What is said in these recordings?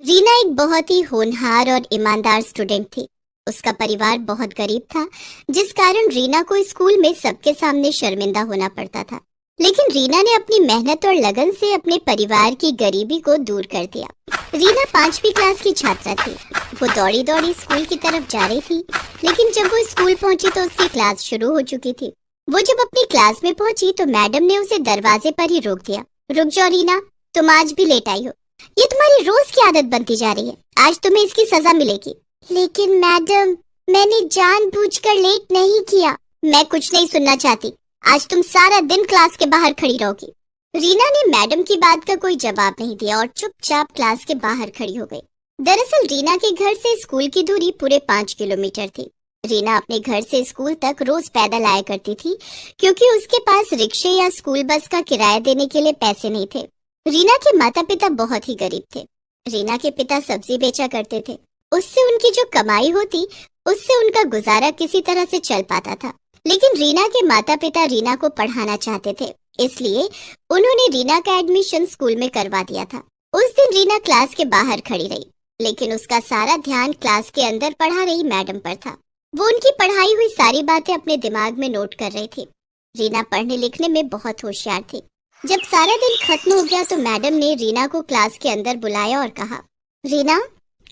रीना एक बहुत ही होनहार और ईमानदार स्टूडेंट थी। उसका परिवार बहुत गरीब था, जिस कारण रीना को स्कूल में सबके सामने शर्मिंदा होना पड़ता था। लेकिन रीना ने अपनी मेहनत और लगन से अपने परिवार की गरीबी को दूर कर दिया। रीना 5वीं क्लास की छात्रा थी। वो दौड़ी दौड़ी स्कूल की तरफ जा रही थी, लेकिन जब वो स्कूल पहुंची तो उसकी क्लास शुरू हो चुकी थी। वो जब अपनी क्लास में पहुंची तो मैडम ने उसे दरवाजे पर ही रोक दिया। रुक जाओ रीना, तुम आज भी लेट आई हो। ये तुम्हारी रोज की आदत बनती जा रही है। आज तुम्हें इसकी सजा मिलेगी। लेकिन मैडम, मैंने जानबूझकर लेट नहीं किया। मैं कुछ नहीं सुनना चाहती। आज तुम सारा दिन क्लास के बाहर खड़ी रहोगी। रीना ने मैडम की बात का कोई जवाब नहीं दिया और चुपचाप क्लास के बाहर खड़ी हो गई। दरअसल रीना के घर से स्कूल की दूरी पूरे 5 किलोमीटर थी। रीना अपने घर से स्कूल तक रोज पैदल आया करती थी, क्योंकि उसके पास रिक्शे या स्कूल बस का किराया देने के लिए पैसे नहीं थे। रीना के माता पिता बहुत ही गरीब थे। रीना के पिता सब्जी बेचा करते थे। उससे उनकी जो कमाई होती, उससे उनका गुजारा किसी तरह से चल पाता था। लेकिन रीना के माता पिता रीना को पढ़ाना चाहते थे, इसलिए उन्होंने रीना का एडमिशन स्कूल में करवा दिया था। उस दिन रीना क्लास के बाहर खड़ी रही, लेकिन उसका सारा ध्यान क्लास के अंदर पढ़ा रही मैडम पर था। वो उनकी पढ़ाई हुई सारी बातें अपने दिमाग में नोट कर रही थी। रीना पढ़ने लिखने में बहुत होशियार थी। जब सारा दिन खत्म हो गया तो मैडम ने रीना को क्लास के अंदर बुलाया और कहा, रीना,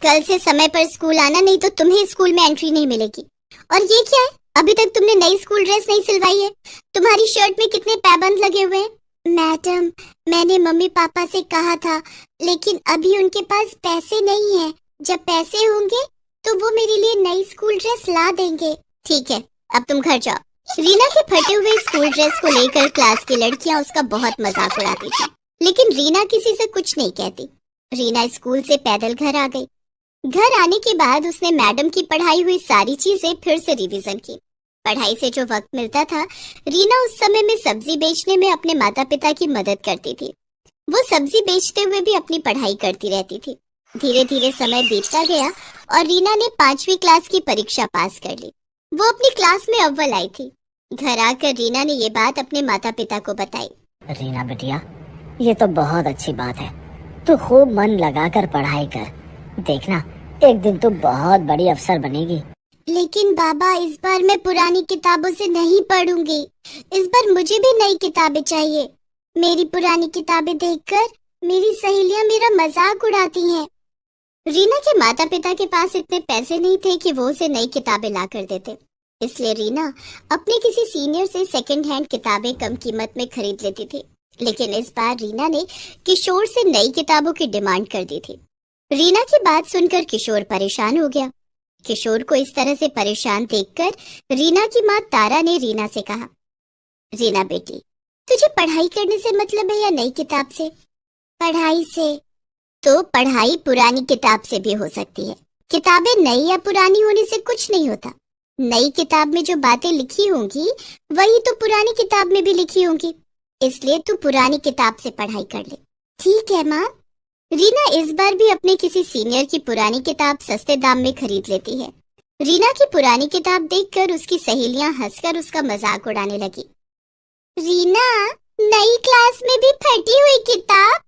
कल से समय पर स्कूल आना, नहीं तो तुम्हें स्कूल में एंट्री नहीं मिलेगी। और ये क्या है? अभी तक तुमने नई स्कूल ड्रेस नहीं सिलवाई है। तुम्हारी शर्ट में कितने पैबंद लगे हुए हैं। मैडम, मैंने मम्मी पापा से कहा था, लेकिन अभी उनके पास पैसे नहीं है। जब पैसे होंगे तो वो मेरे लिए नई स्कूल ड्रेस ला देंगे। ठीक है, अब तुम घर जाओ। रीना के फटे हुए स्कूल ड्रेस को लेकर क्लास की लड़कियां उसका बहुत मजाक उड़ाती थी, लेकिन रीना किसी से कुछ नहीं कहती। रीना स्कूल से पैदल घर आ गई। घर आने के बाद उसने मैडम की पढ़ाई हुई सारी चीजें फिर से रिवीजन की। पढ़ाई से जो वक्त मिलता था, रीना उस समय में सब्जी बेचने में अपने माता पिता की मदद करती थी। वो सब्जी बेचते हुए भी अपनी पढ़ाई करती रहती थी। धीरे धीरे समय बीतता गया और रीना ने 5वीं क्लास की परीक्षा पास कर ली। वो अपनी क्लास में अव्वल आई थी। घर आकर रीना ने ये बात अपने माता पिता को बताई। रीना बेटिया, ये तो बहुत अच्छी बात है। तू खूब मन लगाकर पढ़ाई कर। देखना, एक दिन तू बहुत बड़ी अफसर बनेगी। लेकिन बाबा, इस बार मैं पुरानी किताबों से नहीं पढ़ूंगी। इस बार मुझे भी नई किताबें चाहिए। मेरी पुरानी किताबें देखकर मेरी सहेलियां मेरा मजाक उड़ाती हैं। रीना के माता पिता के पास इतने पैसे नहीं थे कि वो उसे नई किताबें ला कर देते, इसलिए रीना अपने किसी सीनियर से सेकंड हैंड किताबें कम कीमत में खरीद लेती थी। लेकिन इस बार रीना ने किशोर से नई किताबों की डिमांड कर दी थी। रीना की बात सुनकर किशोर परेशान हो गया। किशोर को इस तरह से परेशान देखकर रीना की माँ तारा ने रीना से कहा, रीना बेटी, तुझे पढ़ाई करने से मतलब है या नई किताब से? पढ़ाई से। तो पढ़ाई पुरानी किताब से भी हो सकती है। किताबें नई या पुरानी होने से कुछ नहीं होता। नई किताब में जो बातें लिखी होंगी वही तो पुरानी किताब में भी लिखी होंगी, इसलिए तू पुरानी किताब से पढ़ाई कर ले। ठीक है माँ। रीना इस बार भी अपने किसी सीनियर की पुरानी किताब सस्ते दाम में खरीद लेती है। रीना की पुरानी किताब देखकर उसकी सहेलियां हंसकर उसका मजाक उड़ाने लगी। रीना, नई क्लास में भी फटी हुई किताब?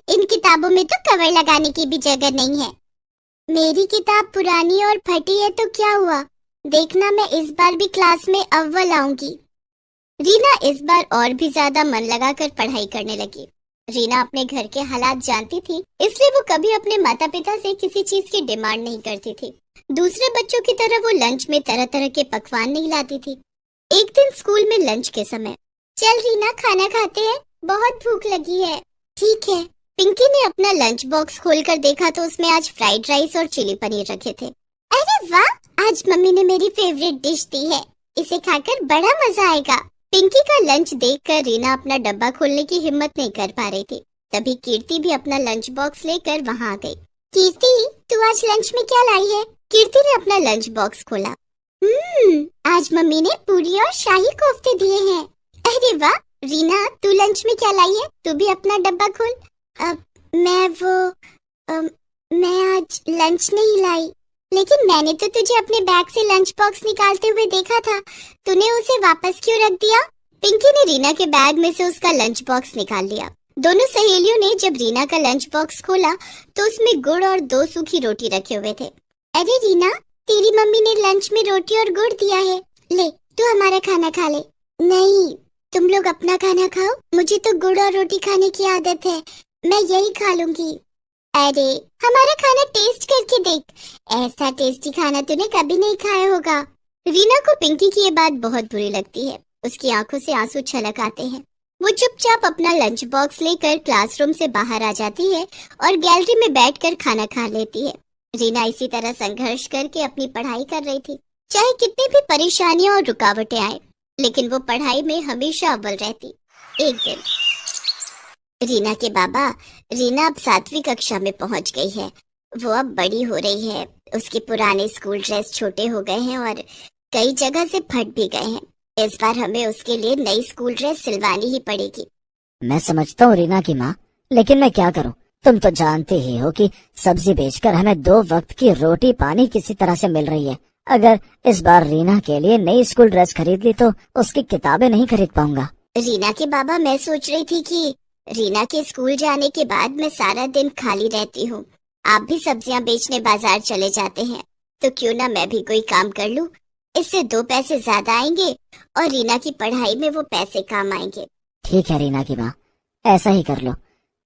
इन किताबों में तो कवर लगाने की भी जगह नहीं है। मेरी किताब पुरानी और फटी है तो क्या हुआ? देखना, मैं इस बार भी क्लास में अव्वल आऊंगी। रीना इस बार और भी ज्यादा मन लगाकर पढ़ाई करने लगी। रीना अपने घर के हालात जानती थी, इसलिए वो कभी अपने माता पिता से किसी चीज की डिमांड नहीं करती थी। दूसरे बच्चों की तरह वो लंच में तरह तरह के पकवान नहीं लाती थी। एक दिन स्कूल में लंच के समय, चल रीना, खाना खाते हैं, बहुत भूख लगी है। ठीक है। पिंकी ने अपना लंच बॉक्स खोलकर देखा तो उसमें आज फ्राइड राइस और चिली पनीर रखे थे। अरे वाह, आज मम्मी ने मेरी फेवरेट डिश दी है। इसे खाकर बड़ा मजा आएगा। पिंकी का लंच देखकर रीना अपना डब्बा खोलने की हिम्मत नहीं कर पा रही थी। तभी कीर्ति भी अपना लंच बॉक्स लेकर वहाँ आ गई। कीर्ति, तू आज लंच में क्या लाई है? कीर्ति ने अपना लंच बॉक्स खोला। आज मम्मी ने पूरी और शाही कोफ्ते दिए हैं। अरे वाह। रीना, तू लंच में क्या लाई है? तू भी अपना डब्बा खोल। मैं आज लंच नहीं लाई। लेकिन मैंने तो तुझे अपने बैग से लंच बॉक्स निकालते हुए देखा था। तूने उसे वापस क्यों रख दिया? पिंकी ने रीना के बैग में से उसका लंच बॉक्स निकाल लिया। दोनों सहेलियों ने जब रीना का लंच बॉक्स खोला तो उसमें गुड़ और 2 सूखी रोटी रखे हुए थे। अरे रीना, तेरी मम्मी ने लंच में रोटी और गुड़ दिया है, ले तू हमारा खाना खा ले। नहीं, तुम लोग अपना खाना खाओ, मुझे तो गुड़ और रोटी खाने की आदत है, मैं यही खा लूंगी। अरे हमारा खाना टेस्ट करके देख, ऐसा टेस्टी खाना तूने कभी नहीं खाया होगा। रीना को पिंकी की ये बात बहुत बुरी लगती है। उसकी आंखों से आंसू छलक आते हैं। वो चुपचाप अपना लंच बॉक्स लेकर क्लासरूम से बाहर आ जाती है और गैलरी में बैठकर खाना खा लेती है। रीना इसी तरह संघर्ष करके अपनी पढ़ाई कर रही थी। चाहे कितनी भी परेशानियां और रुकावटें आए, लेकिन वो पढ़ाई में हमेशा अव्वल रहती। एक दिन रीना के बाबा, रीना अब 7वीं कक्षा में पहुंच गई है, वो अब बड़ी हो रही है, उसके पुराने स्कूल ड्रेस छोटे हो गए हैं और कई जगह से फट भी गए हैं। इस बार हमें उसके लिए नई स्कूल ड्रेस सिलवानी ही पड़ेगी। मैं समझता हूँ रीना की माँ, लेकिन मैं क्या करूँ? तुम तो जानते ही हो कि सब्जी बेचकर हमें 2 वक्त की रोटी पानी किसी तरह से मिल रही है। अगर इस बार रीना के लिए नई स्कूल ड्रेस खरीद ली तो उसकी किताबें नहीं खरीद पाऊंगा। रीना के बाबा, मैं सोच रही थी कि रीना के स्कूल जाने के बाद मैं सारा दिन खाली रहती हूँ, आप भी सब्जियाँ बेचने बाजार चले जाते हैं, तो क्यों ना मैं भी कोई काम कर लूँ। इससे 2 पैसे ज्यादा आएंगे और रीना की पढ़ाई में वो पैसे काम आएंगे। ठीक है रीना की माँ, ऐसा ही कर लो।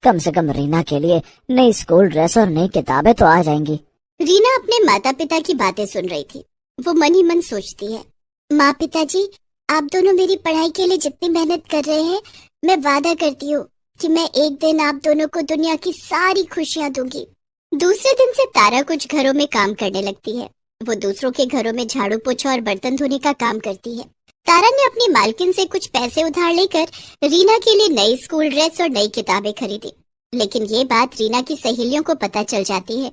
कम से कम रीना के लिए नई स्कूल ड्रेस और नई किताबें तो आ जाएंगी। रीना अपने माता पिता की बातें सुन रही थी। वो मन ही मन सोचती है, माँ पिताजी, आप दोनों मेरी पढ़ाई के लिए जितनी मेहनत कर रहे हैं, मैं वादा करती हूँ कि मैं एक दिन आप दोनों को दुनिया की सारी खुशियाँ दूंगी। दूसरे दिन से तारा कुछ घरों में काम करने लगती है। वो दूसरों के घरों में झाड़ू पोछा और बर्तन धोने का काम करती है। तारा ने अपनी मालकिन से कुछ पैसे उधार लेकर रीना के लिए नई स्कूल ड्रेस और नई किताबें खरीदी। लेकिन ये बात रीना की सहेलियों को पता चल जाती है,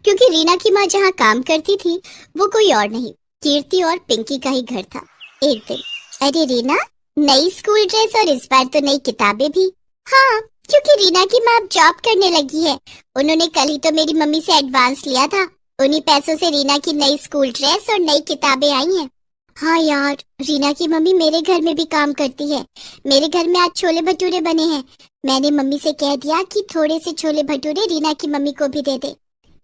क्योंकि रीना की माँ जहाँ काम करती थी वो कोई और नहीं, कीर्ति और पिंकी का ही घर था। एक दिन, अरे रीना, नई स्कूल ड्रेस और इस बार तो नई किताबें भी। हाँ, क्योंकि रीना की माँ जॉब करने लगी है, उन्होंने कल ही तो मेरी मम्मी से एडवांस लिया था, उन्हीं पैसों से रीना की नई स्कूल ड्रेस और नई किताबें आई हैं। हाँ यार, रीना की मम्मी मेरे घर में भी काम करती है, मेरे घर में आज छोले भटूरे बने हैं, मैंने मम्मी से कह दिया कि थोड़े से छोले भटूरे रीना की मम्मी को भी दे दे।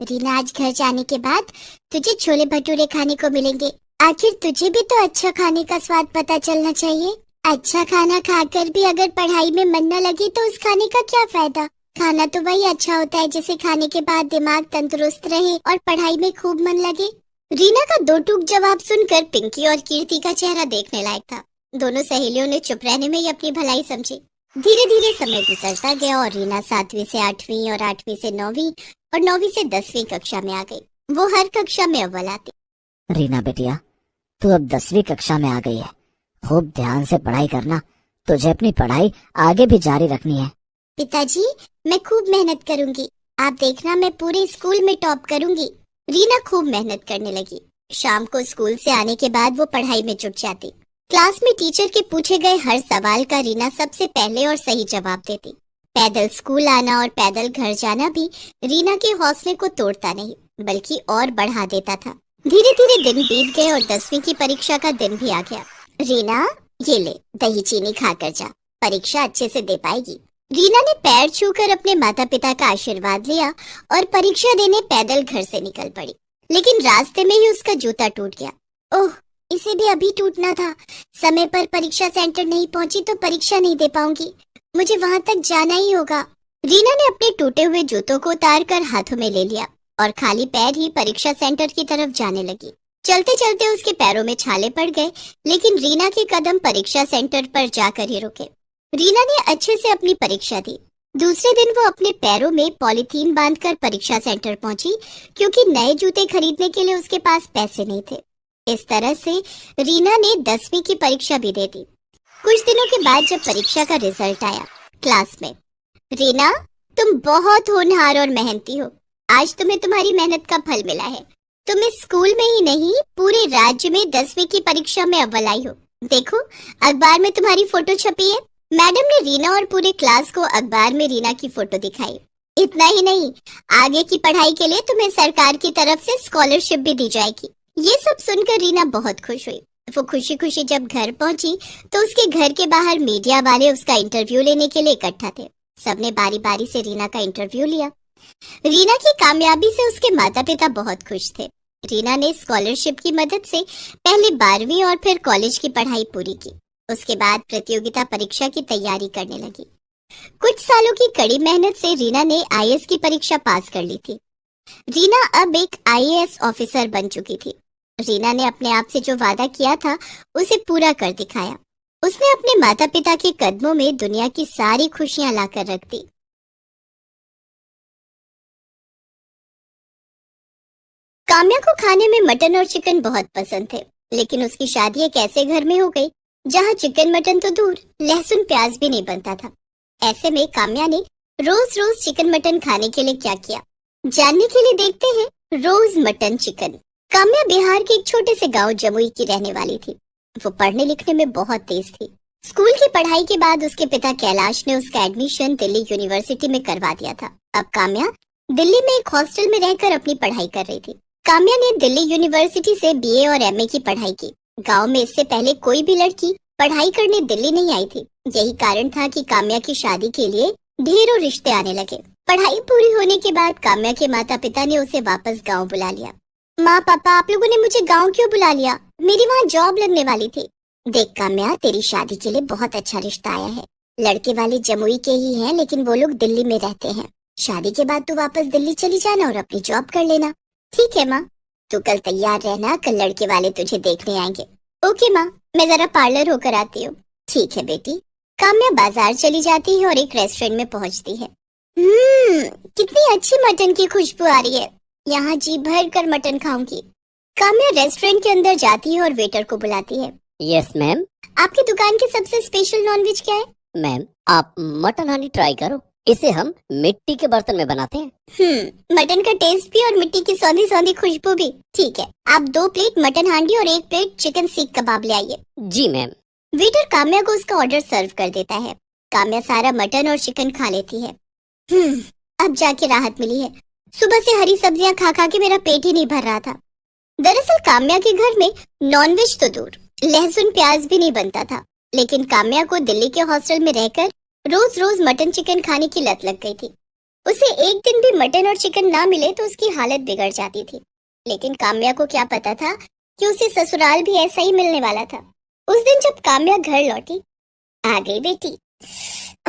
रीना, आज घर जाने के बाद तुझे छोले भटूरे खाने को मिलेंगे। आखिर तुझे भी तो अच्छा खाने का स्वाद पता चलना चाहिए। अच्छा खाना खाकर भी अगर पढ़ाई में मन न लगे तो उस खाने का क्या फायदा। खाना तो वही अच्छा होता है जिसे खाने के बाद दिमाग तंदुरुस्त रहे और पढ़ाई में खूब मन लगे। रीना का 2 टूक जवाब सुनकर पिंकी और कीर्ति का चेहरा देखने लायक था। दोनों सहेलियों ने चुप रहने में ही अपनी भलाई समझी। धीरे धीरे समय गुजरता गया और रीना 7वीं से 8वीं और 8वीं से 9वीं और 9वीं से 10वीं कक्षा में आ गई। वो हर कक्षा में अव्वल आती। रीना बेटिया, तू अब 10वीं कक्षा में आ गई है, खूब ध्यान से पढ़ाई करना, तुझे अपनी पढ़ाई आगे भी जारी रखनी है। पिताजी, मैं खूब मेहनत करूंगी, आप देखना मैं पूरे स्कूल में टॉप करूंगी। रीना खूब मेहनत करने लगी। शाम को स्कूल से आने के बाद वो पढ़ाई में जुट जाती। क्लास में टीचर के पूछे गए हर सवाल का रीना सबसे पहले और सही जवाब देती। पैदल स्कूल आना और पैदल घर जाना भी रीना के हौसले को तोड़ता नहीं, बल्कि और बढ़ा देता था। धीरे धीरे दिन बीत गए और 10वीं की परीक्षा का दिन भी आ गया। रीना, ये ले, दही चीनी खाकर जा, परीक्षा अच्छे से दे पाएगी। रीना ने पैर छूकर अपने माता पिता का आशीर्वाद लिया और परीक्षा देने पैदल घर से निकल पड़ी। लेकिन रास्ते में ही उसका जूता टूट गया। ओह, इसे भी अभी टूटना था। समय पर परीक्षा सेंटर नहीं पहुंची तो परीक्षा नहीं दे पाऊंगी, मुझे वहां तक जाना ही होगा। रीना ने अपने टूटे हुए जूतों को उतार कर हाथों में ले लिया और खाली पैर ही परीक्षा सेंटर की तरफ जाने लगी। चलते चलते उसके पैरों में छाले पड़ गए, लेकिन रीना के कदम परीक्षा सेंटर पर जाकर ही रुके। रीना ने अच्छे से अपनी परीक्षा दी। दूसरे दिन वो अपने पैरों में पॉलीथीन बांधकर परीक्षा सेंटर पहुंची, क्योंकि नए जूते खरीदने के लिए उसके पास पैसे नहीं थे। इस तरह से रीना ने 10वीं की परीक्षा भी दे दी। कुछ दिनों के बाद जब परीक्षा का रिजल्ट आया क्लास में, रीना, तुम बहुत होनहार और मेहनती हो, आज तुम्हें तुम्हारी मेहनत का फल मिला है। तुम इस स्कूल में ही नहीं, पूरे राज्य में 10वीं की परीक्षा में अव्वल आई हो। देखो, अखबार में तुम्हारी फोटो छपी है। मैडम ने रीना और पूरे क्लास को अखबार में रीना की फोटो दिखाई। इतना ही नहीं, आगे की पढ़ाई के लिए तुम्हें सरकार की तरफ से स्कॉलरशिप भी दी जाएगी। ये सब सुनकर रीना बहुत खुश हुई। वो खुशी खुशी जब घर पहुंची तो उसके घर के बाहर मीडिया वाले उसका इंटरव्यू लेने के लिए इकट्ठा थे। सबने बारी बारी से रीना का इंटरव्यू लिया। रीना की कामयाबी से उसके माता पिता बहुत खुश थे। रीना ने स्कॉलरशिप की मदद से पहले 12वीं और फिर कॉलेज की पढ़ाई पूरी की। उसके बाद प्रतियोगिता परीक्षा की तैयारी करने लगी। कुछ सालों की कड़ी मेहनत से रीना ने आईएएस की परीक्षा पास कर ली थी। रीना अब एक आईएएस ऑफिसर बन चुकी थी। रीना ने अपने आप से जो वादा किया था उसे पूरा कर दिखाया। उसने अपने माता पिता के कदमों में दुनिया की सारी खुशियां लाकर रख दी। काम्या को खाने में मटन और चिकन बहुत पसंद थे, लेकिन उसकी शादी एक ऐसे घर में हो गई जहां चिकन मटन तो दूर, लहसुन प्याज भी नहीं बनता था। ऐसे में काम्या ने रोज रोज चिकन मटन खाने के लिए क्या किया, जानने के लिए देखते हैं रोज मटन चिकन। काम्या बिहार के एक छोटे से गांव जमुई की रहने वाली थी। वो पढ़ने लिखने में बहुत तेज थी। स्कूल की पढ़ाई के बाद उसके पिता कैलाश ने उसका एडमिशन दिल्ली यूनिवर्सिटी में करवा दिया था। अब काम्या दिल्ली में एक हॉस्टल में रहकर अपनी पढ़ाई कर रही थी। काम्या ने दिल्ली यूनिवर्सिटी से बीए और एमए की पढ़ाई की। गांव में इससे पहले कोई भी लड़की पढ़ाई करने दिल्ली नहीं आई थी। यही कारण था कि काम्या की शादी के लिए ढेरों रिश्ते आने लगे। पढ़ाई पूरी होने के बाद काम्या के माता पिता ने उसे वापस गांव बुला लिया। माँ पापा, आप लोगों ने मुझे गांव क्यों बुला लिया? मेरी वहाँ जॉब लगने वाली थी। देख काम्या, तेरी शादी के लिए बहुत अच्छा रिश्ता आया है। लड़के वाले जमुई के ही हैं, लेकिन वो लोग दिल्ली में रहते हैं। शादी के बाद तू वापस दिल्ली चली जाना और अपनी जॉब कर लेना। ठीक है माँ, तू कल तैयार रहना, कल लड़के वाले तुझे देखने आएंगे। ओके माँ, मैं जरा पार्लर होकर आती हूँ। ठीक है बेटी। काम्या बाजार चली जाती है और एक रेस्टोरेंट में पहुँचती है। कितनी अच्छी मटन की खुशबू आ रही है। यहाँ जी भर कर मटन खाऊंगी। काम्या रेस्टोरेंट के अंदर जाती है और वेटर को बुलाती है। Yes ma'am. आपकी दुकान के सबसे स्पेशल नॉनवेज क्या है? मैम, आप मटन हांडी ट्राई करो। इसे हम मिट्टी के बर्तन में बनाते हैं। मटन का टेस्ट भी और मिट्टी की सौंधी सौंधी खुशबू भी। ठीक है, आप 2 प्लेट मटन हांडी और 1 प्लेट चिकन सीख कबाब ले आइए। जी मैम। वेटर काम्या को उसका ऑर्डर सर्व कर देता है। काम्या सारा मटन और चिकन खा लेती है। अब जाके राहत मिली है। सुबह से हरी सब्जियां खा खा के मेरा पेट ही नहीं भर रहा था। दरअसल काम्या के घर में नॉनवेज तो दूर, लहसुन प्याज भी नहीं बनता था। लेकिन काम्या को दिल्ली के हॉस्टल में रहकर रोज रोज मटन चिकन खाने की लत लग गई थी। उसे एक दिन भी मटन और चिकन ना मिले तो उसकी हालत बिगड़ जाती थी। लेकिन काम्या को क्या पता था कि उसे ससुराल भी ऐसा ही मिलने वाला था। उस दिन जब काम्या घर लौटी, आ गई बेटी।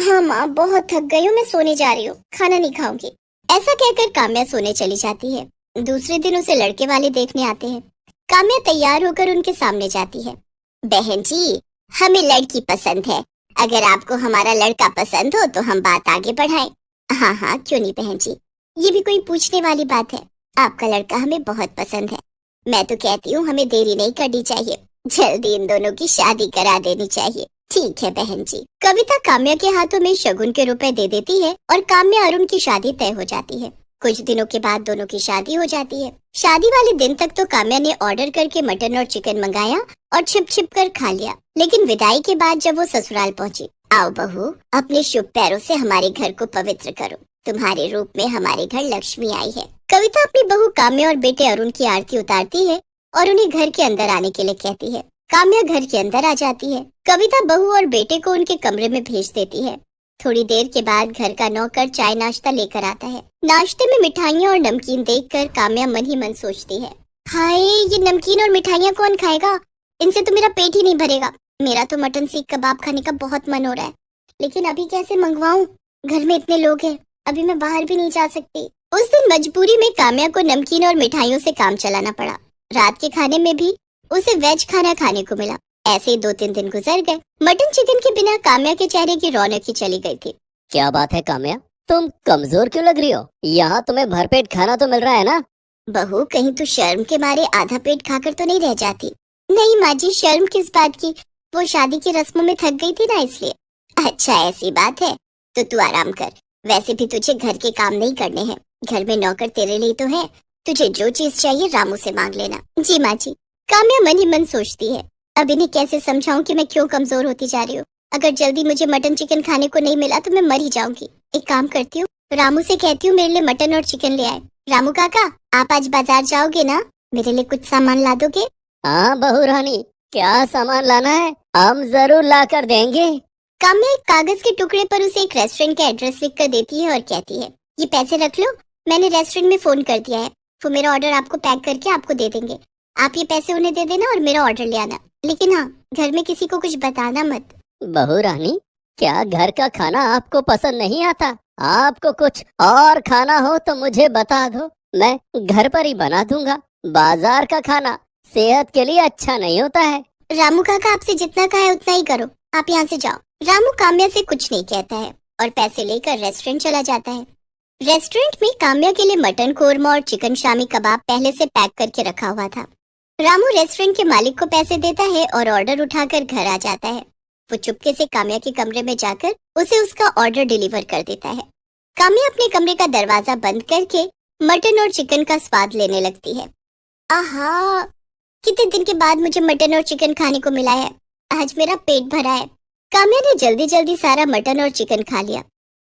हाँ माँ, बहुत थक गई हूँ, मैं सोने जा रही हूँ, खाना नहीं खाऊंगी। ऐसा कहकर काम्या सोने चली जाती है। दूसरे दिन उसे लड़के वाले देखने आते हैं। काम्या तैयार होकर उनके सामने जाती है। बहन जी, हमें लड़की पसंद है। अगर आपको हमारा लड़का पसंद हो तो हम बात आगे बढ़ाएं। हाँ हाँ, क्यों नहीं बहन जी, ये भी कोई पूछने वाली बात है। आपका लड़का हमें बहुत पसंद है। मैं तो कहती हूँ हमें देरी नहीं करनी चाहिए, जल्दी इन दोनों की शादी करा देनी चाहिए। ठीक है बहन जी। कविता काम्या के हाथों में शगुन के रुपए दे देती है और काम्या और उनकी शादी तय हो जाती है। कुछ दिनों के बाद दोनों की शादी हो जाती है। शादी वाले दिन तक तो काम्या ने ऑर्डर करके मटन और चिकन मंगाया और छिप छिप कर खा लिया। लेकिन विदाई के बाद जब वो ससुराल पहुंची, आओ बहू, अपने शुभ पैरों से हमारे घर को पवित्र करो। तुम्हारे रूप में हमारे घर लक्ष्मी आई है। कविता अपनी बहू काम्या और बेटे अरुण की आरती उतारती है और उन्हें घर के अंदर आने के लिए कहती है। काम्या घर के अंदर आ जाती है। कविता बहू और बेटे को उनके कमरे में भेज देती है। थोड़ी देर के बाद घर का नौकर चाय नाश्ता लेकर आता है। नाश्ते में मिठाइयाँ और नमकीन देखकर काम्या मन ही मन सोचती है, हाय, ये नमकीन और मिठाइयाँ कौन खाएगा? इनसे तो मेरा पेट ही नहीं भरेगा। मेरा तो मटन सीख कबाब खाने का बहुत मन हो रहा है, लेकिन अभी कैसे मंगवाऊं? घर में इतने लोग हैं, अभी मैं बाहर भी नहीं जा सकती। उस दिन मजबूरी में काम्या को नमकीन और मिठाइयों से काम चलाना पड़ा। रात के खाने में भी उसे वेज खाना खाने को मिला। ऐसे ही 2-3 दिन गुजर गए। मटन चिकन के बिना काम्या के चेहरे की रौनक ही चली गई थी। क्या बात है काम्या, तुम कमजोर क्यों लग रही हो? यहाँ तुम्हें भरपेट खाना तो मिल रहा है ना? बहू, कहीं तू शर्म के मारे आधा पेट खाकर तो नहीं रह जाती? नहीं माँ जी, शर्म किस बात की, वो शादी की रस्मों में थक गई थी ना, इसलिए। अच्छा ऐसी बात है, तो तू आराम कर। वैसे भी तुझे घर के काम नहीं करने हैं, घर में नौकर तेरे लिए तो है। तुझे जो चीज चाहिए रामू से मांग लेना। जी माँ जी। काम्या मन ही मन सोचती है, अब इन्हें कैसे समझाऊं कि मैं क्यों कमजोर होती जा रही हूँ। अगर जल्दी मुझे मटन चिकन खाने को नहीं मिला तो मैं मर ही जाऊंगी। एक काम करती हूँ, रामू से कहती हूँ मेरे लिए मटन और चिकन ले आए। रामू काका, आप आज बाजार जाओगे ना? मेरे लिए कुछ सामान ला दोगे? हाँ बहू रानी, क्या सामान लाना है? हम जरूर ला कर देंगे। काम्या एक कागज के टुकड़े पर उसे एक रेस्टोरेंट का एड्रेस लिख कर देती है और कहती है, ये पैसे रख लो, मैंने रेस्टोरेंट में फोन कर दिया है, वो मेरा ऑर्डर आपको पैक करके आपको दे देंगे। आप ये पैसे उन्हें दे देना और मेरा ऑर्डर ले आना, लेकिन हाँ, घर में किसी को कुछ बताना मत। बहू रानी, क्या घर का खाना आपको पसंद नहीं आता? आपको कुछ और खाना हो तो मुझे बता दो, मैं घर पर ही बना दूंगा। बाजार का खाना सेहत के लिए अच्छा नहीं होता है। रामू काका आपसे जितना कहा है उतना ही करो, आप यहाँ से जाओ। रामू काम्या से कुछ नहीं कहता है और पैसे लेकर रेस्टोरेंट चला जाता है। रेस्टोरेंट में काम्या के लिए मटन कोरमा और चिकन शामी कबाब पहले से पैक करके रखा हुआ था। रामू रेस्टोरेंट के मालिक को पैसे देता है और ऑर्डर उठाकर घर आ जाता है। वो चुपके से काम्या के कमरे में जाकर उसे उसका ऑर्डर डिलीवर कर देता है। काम्या अपने कमरे का दरवाजा बंद करके मटन और चिकन का स्वाद लेने लगती है। आहा, कितने दिन के बाद मुझे मटन और चिकन खाने को मिला है, आज मेरा पेट भरा है। काम्या ने जल्दी जल्दी सारा मटन और चिकन खा लिया।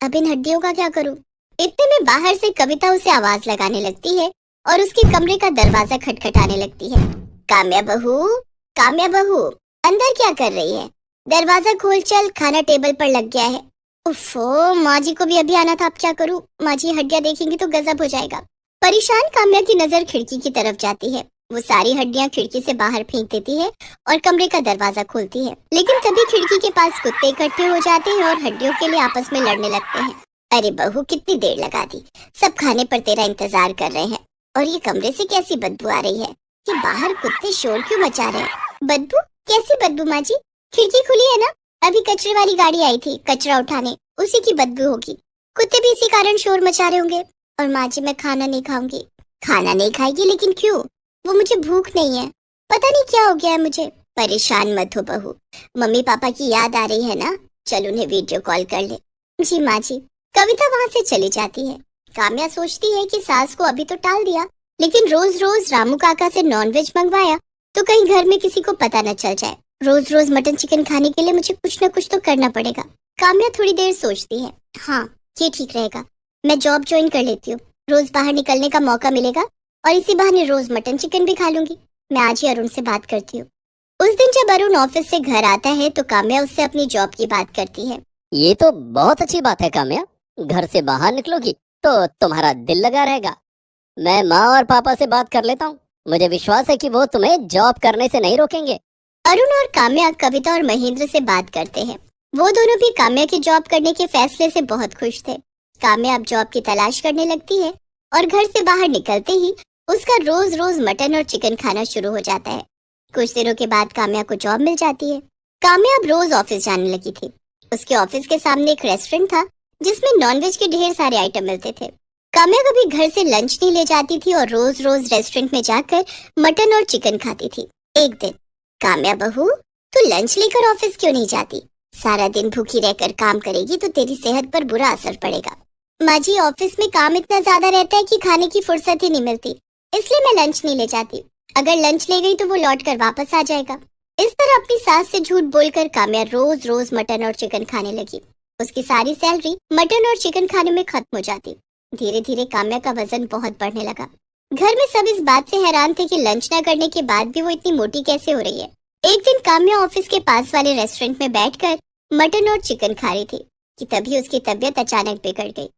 अब इन हड्डियों का क्या करूं? इतने में बाहर से कविता उसे आवाज लगाने लगती है और उसके कमरे का दरवाजा खटखटाने लगती है। काम्या बहू, काम्या बहू, अंदर क्या कर रही है? दरवाजा खोल चल, खाना टेबल पर लग गया है। उफ़ो, माँ जी को भी अभी आना था, अब क्या करूं? माँ जी हड्डियां देखेंगी तो गजब हो जाएगा। परेशान काम्या की नजर खिड़की की तरफ जाती है। वो सारी हड्डियां खिड़की से बाहर फेंक देती है और कमरे का दरवाजा खोलती है, लेकिन तभी खिड़की के पास कुत्ते इकट्ठे हो जाते हैं और हड्डियों के लिए आपस में लड़ने लगते हैं। अरे बहू, कितनी देर लगा दी, सब खाने पर तेरा इंतजार कर रहे हैं और ये कमरे से कैसी बदबू आ रही है? ये बाहर कुत्ते शोर क्यों मचा रहे हैं? बदबू? कैसी बदबू माँ जी? खिड़की खुली है ना, अभी कचरे वाली गाड़ी आई थी कचरा उठाने, उसी की बदबू होगी। कुत्ते भी इसी कारण शोर मचा रहे होंगे। और माँ जी, मैं खाना नहीं खाऊंगी। खाना नहीं खाएगी? लेकिन क्यों? वो मुझे भूख नहीं है, पता नहीं क्या हो गया है मुझे। परेशान मत हो बहू, मम्मी पापा की याद आ रही है ना, चल उन्हें वीडियो कॉल कर ले। जी माँ जी। कविता वहाँ से चली जाती है। काम्या सोचती है कि सास को अभी तो टाल दिया, लेकिन रोज रोज रामू काका से नॉनवेज मंगवाया तो कहीं घर में किसी को पता न चल जाए। रोज रोज मटन चिकन खाने के लिए मुझे कुछ न कुछ तो करना पड़ेगा। काम्या थोड़ी देर सोचती है, हाँ ये ठीक रहेगा, मैं जॉब ज्वाइन कर लेती हूँ, रोज बाहर निकलने का मौका मिलेगा और इसी बहाने रोज मटन चिकन भी खा लूंगी। मैं आज ही अरुण से बात करती हूँ। उस दिन जब अरुण ऑफिस से घर आता है तो काम्या उससे अपनी जॉब की बात करती है। ये तो बहुत अच्छी बात है काम्या, घर से बाहर निकलोगी तो तुम्हारा दिल लगा रहेगा। मैं माँ और पापा से बात कर लेता हूँ, मुझे विश्वास है कि वो तुम्हें जॉब करने से नहीं रोकेंगे। अरुण और काम्या कविता और महेंद्र से बात करते हैं। वो दोनों भी काम्या की जॉब करने के फैसले से बहुत खुश थे। काम्या अब जॉब की तलाश करने लगती है और घर से बाहर निकलते ही उसका रोज रोज मटन और चिकन खाना शुरू हो जाता है। कुछ दिनों के बाद काम्या को जॉब मिल जाती है। काम्या अब रोज ऑफिस जाने लगी थी। उसके ऑफिस के सामने एक रेस्टोरेंट था जिसमें नॉनवेज के ढेर सारे आइटम मिलते थे। काम्या कभी घर से लंच नहीं ले जाती थी और रोज रोज रेस्टोरेंट में जाकर मटन और चिकन खाती थी। एक दिन, काम्या बहू, तू लंच लेकर ऑफिस क्यों नहीं जाती? सारा दिन भूखी रहकर काम करेगी तो तेरी सेहत पर बुरा असर पड़ेगा। माँ जी, ऑफिस में काम इतना ज्यादा रहता है कि खाने की फुर्सत ही नहीं मिलती, इसलिए मैं लंच नहीं ले जाती। अगर लंच ले गई तो वो लौट कर वापस आ जाएगा। इस तरह अपनी सास से झूठ बोलकर काम्या रोज रोज मटन और चिकन खाने लगी। उसकी सारी सैलरी मटन और चिकन खाने में खत्म हो जाती। धीरे धीरे काम्या का वजन बहुत बढ़ने लगा। घर में सब इस बात से हैरान थे कि लंच न करने के बाद भी वो इतनी मोटी कैसे हो रही है। एक दिन काम्या ऑफिस के पास वाले रेस्टोरेंट में बैठकर मटन और चिकन खा रही थी कि तभी उसकी तबीयत अचानक बिगड़ गई।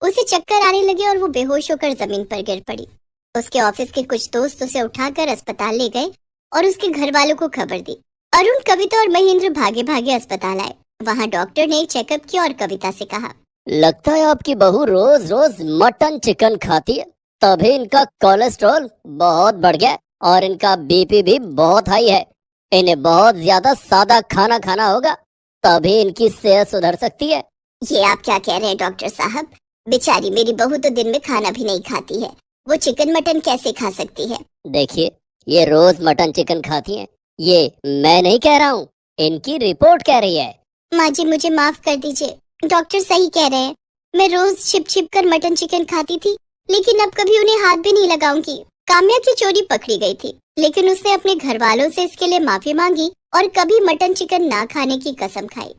उसे चक्कर आने लगे और वो बेहोश होकर जमीन पर गिर पड़ी। उसके ऑफिस के कुछ दोस्त उसे उठाकर अस्पताल ले गए और उसके घर वालों को खबर दी। अरुण, कविता और महेंद्र भागे भागे अस्पताल आए। वहाँ डॉक्टर ने चेकअप किया और कविता से कहा, लगता है आपकी बहू रोज रोज मटन चिकन खाती है, तभी इनका कोलेस्ट्रॉल बहुत बढ़ गया और इनका बीपी भी बहुत हाई है। इन्हें बहुत ज्यादा सादा खाना खाना होगा, तभी इनकी सेहत सुधर सकती है। ये आप क्या कह रहे हैं डॉक्टर साहब? बेचारी मेरी बहू तो दिन में खाना भी नहीं खाती है, वो चिकन मटन कैसे खा सकती है? देखिए, ये रोज मटन चिकन खाती है, ये मैं नहीं कह रहा हूँ, इनकी रिपोर्ट कह रही है। माँ जी, मुझे माफ कर दीजिए, डॉक्टर सही कह रहे हैं। मैं रोज छिप छिप कर मटन चिकन खाती थी, लेकिन अब कभी उन्हें हाथ भी नहीं लगाऊंगी। काम्या की चोरी पकड़ी गई थी, लेकिन उसने अपने घर वालों से इसके लिए माफी मांगी और कभी मटन चिकन ना खाने की कसम खाई।